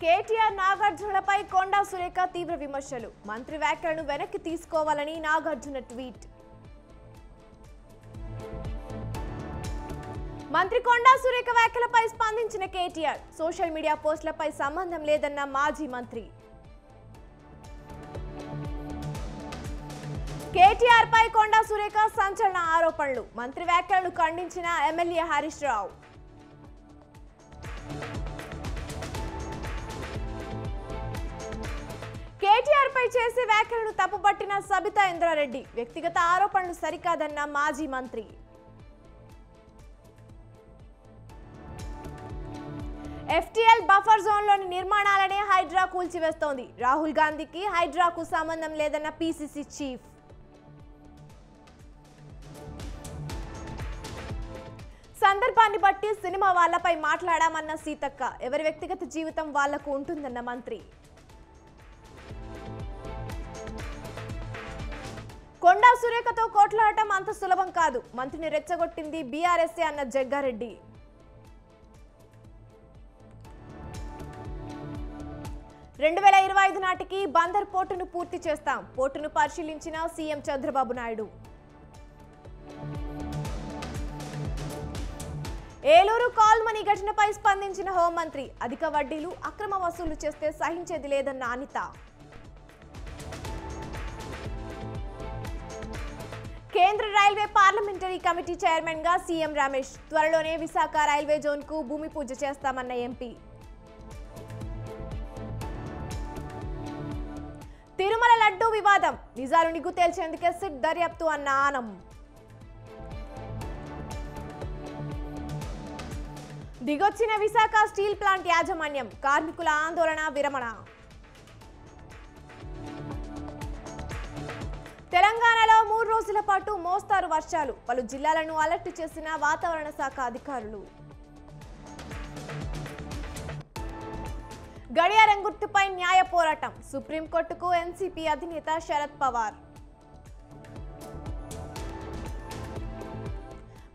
కేటీఆర్ నాగార్జునలపై కొండా సురేఖ తీవ్ర విమర్శలు. మంత్రి వ్యాఖ్యలను వెనక్కి తీసుకోవాలని నాగార్జున ట్వీట్. మంత్రి కొండా సురేఖ వ్యాఖ్యలపై స్పందించిన కేటీఆర్. సోషల్ మీడియా పోస్టులపై సంబంధం లేదన్న మాజీ మంత్రి. కేటీఆర్ పై కొండా సురేఖ సంచలన ఆరోపణలు. మంత్రి వ్యాఖ్యలను ఖండించిన ఎమ్మెల్యే హరీష్ రావు. కేటీఆర్ పై చేసే వ్యాఖ్యలను తప్పుపట్టిన సబితా ఇంద్రారెడ్డి. వ్యక్తిగత ఆరోపణలు సరికాదన్న మాజీ మంత్రి. ఎఫ్టీఎల్ బఫర్ జోన్లోని నిర్మాణాలనే హైడ్రా కూల్చివేస్తోంది. రాహుల్ గాంధీకి హైడ్రాకు సంబంధం లేదన్న పీసీసీ చీఫ్. సందర్భాన్ని బట్టి సినిమా వాళ్లపై మాట్లాడామన్న సీతక్క. ఎవరి వ్యక్తిగత జీవితం వాళ్లకు ఉంటుందన్న మంత్రి. కొండా సురేఖతో కోట్లాడటం అంత సులభం కాదు. మంత్రిని రెచ్చగొట్టింది బీఆర్ఎస్ఏ అన్న జగ్గారెడ్డి. నాటికి బందర్ పోర్టును పూర్తి చేస్తాం. పోర్టును పరిశీలించిన CM Chandrababu Naidu. Eluru call money ఘటనపై స్పందించిన హోంమంత్రి. అధిక వడ్డీలు, అక్రమ వసూలు చేస్తే సహించేది లేదన్న అనిత. కేంద్ర రైల్వే పార్లమెంటరీ కమిటీ చైర్మన్ గా సీఎం రమేష్. త్వరలోనే విశాఖ రైల్వే జోన్ కు భూమి పూజ చేస్తామన్న ఎంపీ. తిరుమల లడ్డూ వివాదం. నిజాలు నిగ్గు తేల్చేందుకే సిట్ దర్యాప్తు అన్న ఆనం. దిగొచ్చిన విశాఖ స్టీల్ ప్లాంట్ యాజమాన్యం. కార్మికుల ఆందోళన విరమణ. తెలంగాణలో 3 రోజుల పాటు మోస్తారు వర్షాలు. పలు జిల్లాలను అలర్ట్ చేసిన వాతావరణ శాఖ అధికారులు. గడియారం గుర్తుపై న్యాయ పోరాటం. సుప్రీంకోర్టుకు ఎన్సీపీ అధినేత శరద్ పవార్.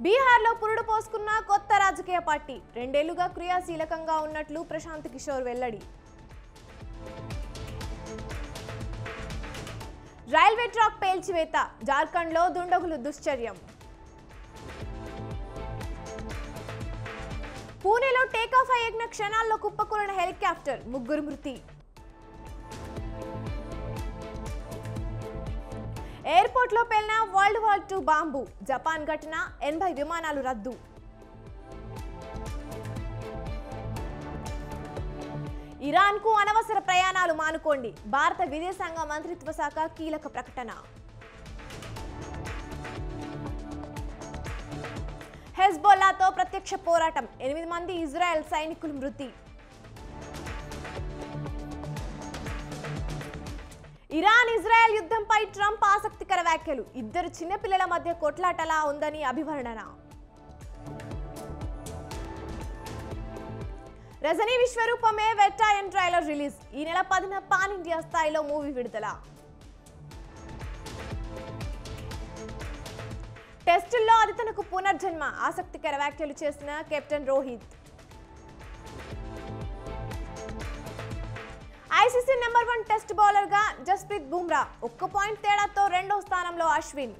బీహార్లో పురుడు పోసుకున్న కొత్త రాజకీయ పార్టీ. 2 ఏళ్లుగా క్రియాశీలకంగా ఉన్నట్లు ప్రశాంత్ కిషోర్ వెల్లడి. రైల్వే ట్రాక్ పేల్చివేత. జార్ఖండ్లో దుండగులు దుశ్చర్యం. పూణేలో టేకాఫ్ అయ్యిన క్షణాల్లో కుప్పకూలిన హెలికాప్టర్. 3 మృతి. ఎయిర్పోర్ట్లో పేలిన world war II bomb. Japan ఘటన. 80 విమానాలు రద్దు. ఇరాన్కు అనవసర ప్రయాణాలు మానుకోండి. భారత విదేశాంగ మంత్రిత్వ శాఖ కీలక ప్రకటన. హెజ్బొల్లాతో ప్రత్యక్ష పోరాటం. 8 మంది ఇజ్రాయెల్ సైనికులు మృతి. ఇరాన్ ఇజ్రాయెల్ యుద్ధంపై ట్రంప్ ఆసక్తికర వ్యాఖ్యలు. 2 చిన్నపిల్లల మధ్య కొట్లాటలా ఉందని అభివర్ణన. రజనీ విశ్వరూపమే వెట్టాయన్ ట్రైలర్ రిలీజ్. ఈ నెల 10న పాన్ ఇండియా స్థాయిలో మూవీ విడుదల. టెస్టుల్లో అది తనకు పునర్జన్మ. ఆసక్తికర వ్యాఖ్యలు చేసిన captain Rohit. ICC number 1 test bowler గా జస్ప్రీత్ బుమ్రా. 1 పాయింట్ తేడాతో 2వ స్థానంలో అశ్విన్.